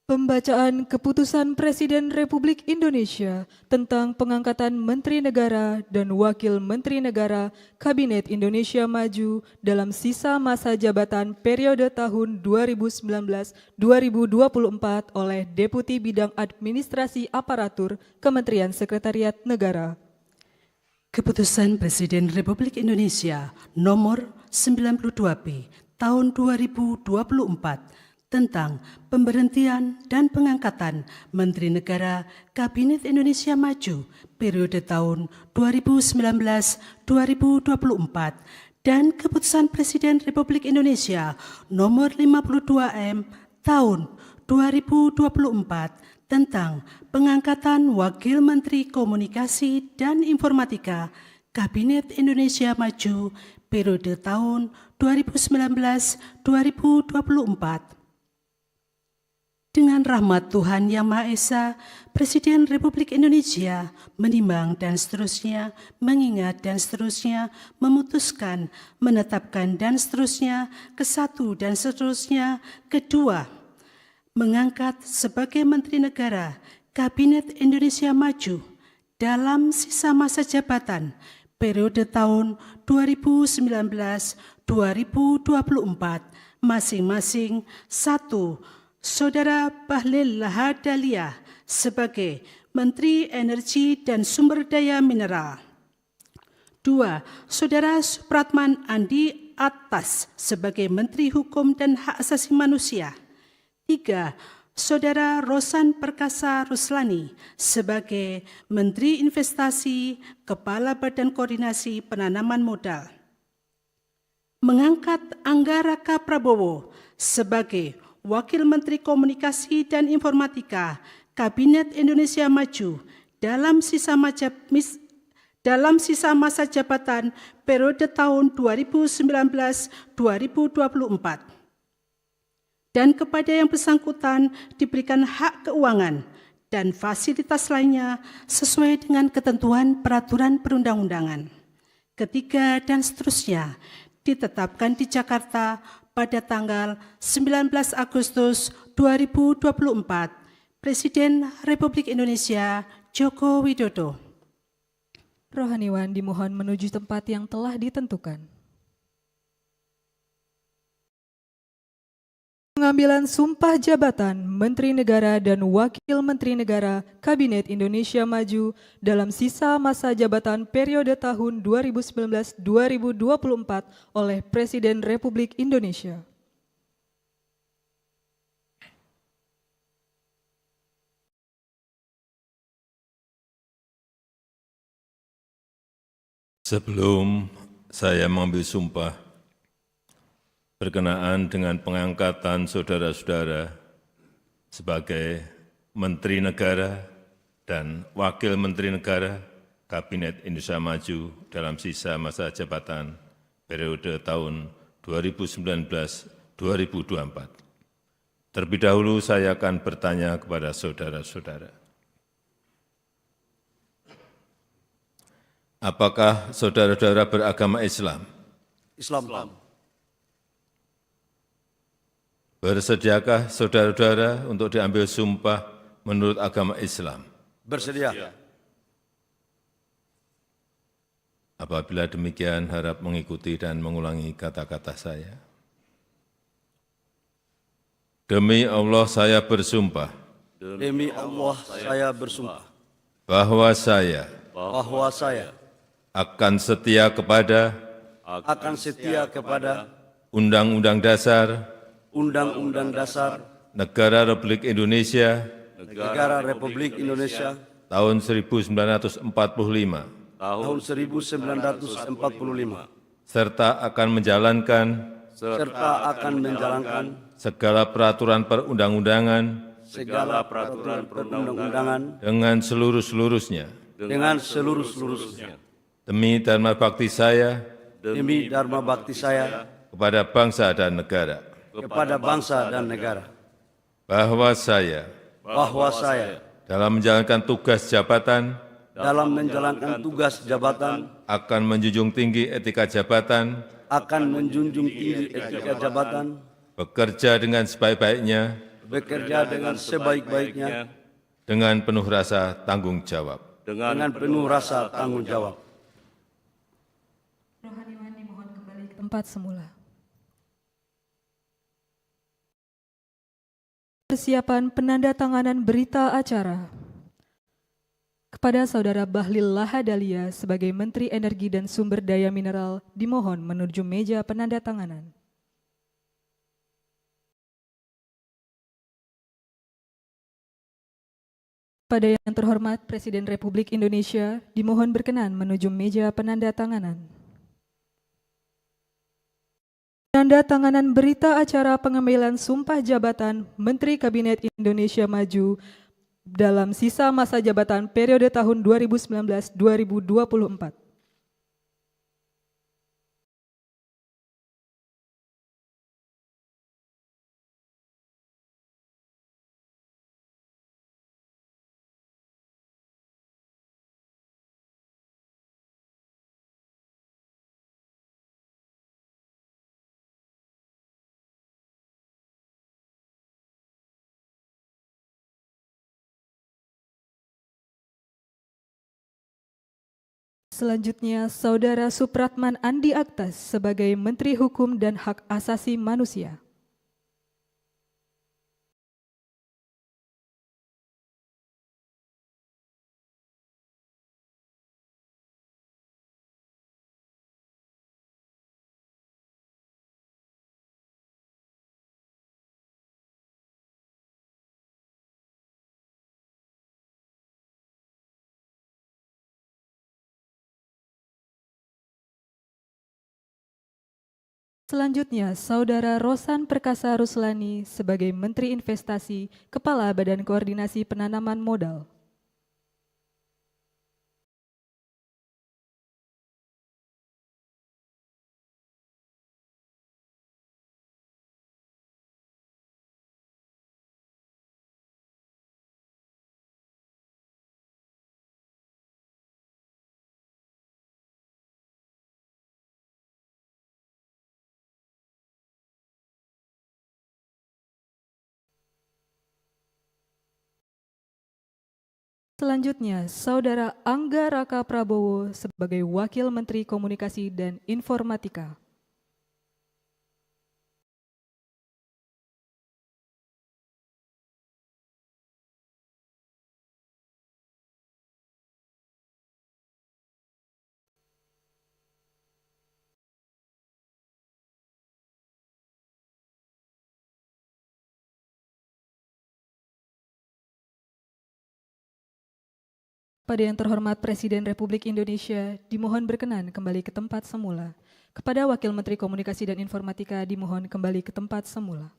Pembacaan Keputusan Presiden Republik Indonesia tentang pengangkatan Menteri Negara dan Wakil Menteri Negara Kabinet Indonesia Maju dalam sisa masa jabatan periode tahun 2019-2024 oleh Deputi Bidang Administrasi Aparatur Kementerian Sekretariat Negara. Keputusan Presiden Republik Indonesia Nomor 92B Tahun 2024 tentang pemberhentian dan pengangkatan Menteri Negara Kabinet Indonesia Maju periode tahun 2019-2024 dan Keputusan Presiden Republik Indonesia Nomor 52M Tahun 2024 tentang pengangkatan Wakil Menteri Komunikasi dan Informatika Kabinet Indonesia Maju periode tahun 2019-2024. Dengan rahmat Tuhan Yang Maha Esa, Presiden Republik Indonesia menimbang dan seterusnya, mengingat dan seterusnya, memutuskan, menetapkan dan seterusnya, kesatu dan seterusnya, kedua, mengangkat sebagai Menteri Negara Kabinet Indonesia Maju dalam sisa masa jabatan periode tahun 2019-2024 masing-masing. 1. Saudara Bahlil Lahadalia sebagai Menteri Energi dan Sumber Daya Mineral. 2. Saudara Supratman Andi Atas sebagai Menteri Hukum dan Hak Asasi Manusia. 3. Saudara Rosan Perkasa Ruslani sebagai Menteri Investasi, Kepala Badan Koordinasi Penanaman Modal. Mengangkat Anggaraka Prabowo sebagai Wakil Menteri Komunikasi dan Informatika Kabinet Indonesia Maju dalam sisa masa jabatan periode tahun 2019-2024. Dan kepada yang bersangkutan diberikan hak keuangan dan fasilitas lainnya sesuai dengan ketentuan peraturan perundang-undangan. 3 dan seterusnya ditetapkan di Jakarta pada tanggal 19 Agustus 2024, Presiden Republik Indonesia Joko Widodo. Rohaniwan dimohon menuju tempat yang telah ditentukan. Pengambilan sumpah jabatan Menteri Negara dan Wakil Menteri Negara Kabinet Indonesia Maju dalam sisa masa jabatan periode tahun 2019-2024 oleh Presiden Republik Indonesia. Sebelum saya mengambil sumpah berkenaan dengan pengangkatan saudara-saudara sebagai Menteri Negara dan Wakil Menteri Negara Kabinet Indonesia Maju dalam sisa masa jabatan periode tahun 2019-2024. Terlebih dahulu saya akan bertanya kepada saudara-saudara. Apakah saudara-saudara beragama Islam? Islam. Bersediakah saudara-saudara untuk diambil sumpah menurut agama Islam? Bersedia. Apabila demikian, harap mengikuti dan mengulangi kata-kata saya. Demi Allah saya bersumpah. Demi Allah saya bersumpah. Bahwa saya akan setia kepada Undang-Undang Dasar Negara Republik Indonesia tahun 1945 serta akan menjalankan segala peraturan perundang-undangan dengan seluruh-seluruhnya. Demi dharma bakti saya kepada bangsa dan negara. Bahwa saya dalam menjalankan tugas jabatan akan menjunjung tinggi etika jabatan, bekerja dengan sebaik-baiknya, bekerja dengan sebaik-baiknya dengan penuh rasa tanggung jawab. dengan penuh rasa tanggung jawab. Rohaniwan dimohon kembali ke tempat semula. Persiapan penandatanganan berita acara. Kepada Saudara Bahlil Lahadalia sebagai Menteri Energi dan Sumber Daya Mineral dimohon menuju meja penandatanganan. Pada yang terhormat Presiden Republik Indonesia dimohon berkenan menuju meja penandatanganan. Penandatanganan berita acara pengambilan sumpah jabatan Menteri Kabinet Indonesia Maju dalam sisa masa jabatan periode tahun 2019-2024. Selanjutnya, Saudara Supratman Andi Aktas sebagai Menteri Hukum dan Hak Asasi Manusia. Selanjutnya, Saudara Rosan Perkasa Ruslani sebagai Menteri Investasi, Kepala Badan Koordinasi Penanaman Modal. Selanjutnya, Saudara Angga Raka Prabowo sebagai Wakil Menteri Komunikasi dan Informatika. Pada yang terhormat Presiden Republik Indonesia, dimohon berkenan kembali ke tempat semula. Kepada Wakil Menteri Komunikasi dan Informatika, dimohon kembali ke tempat semula.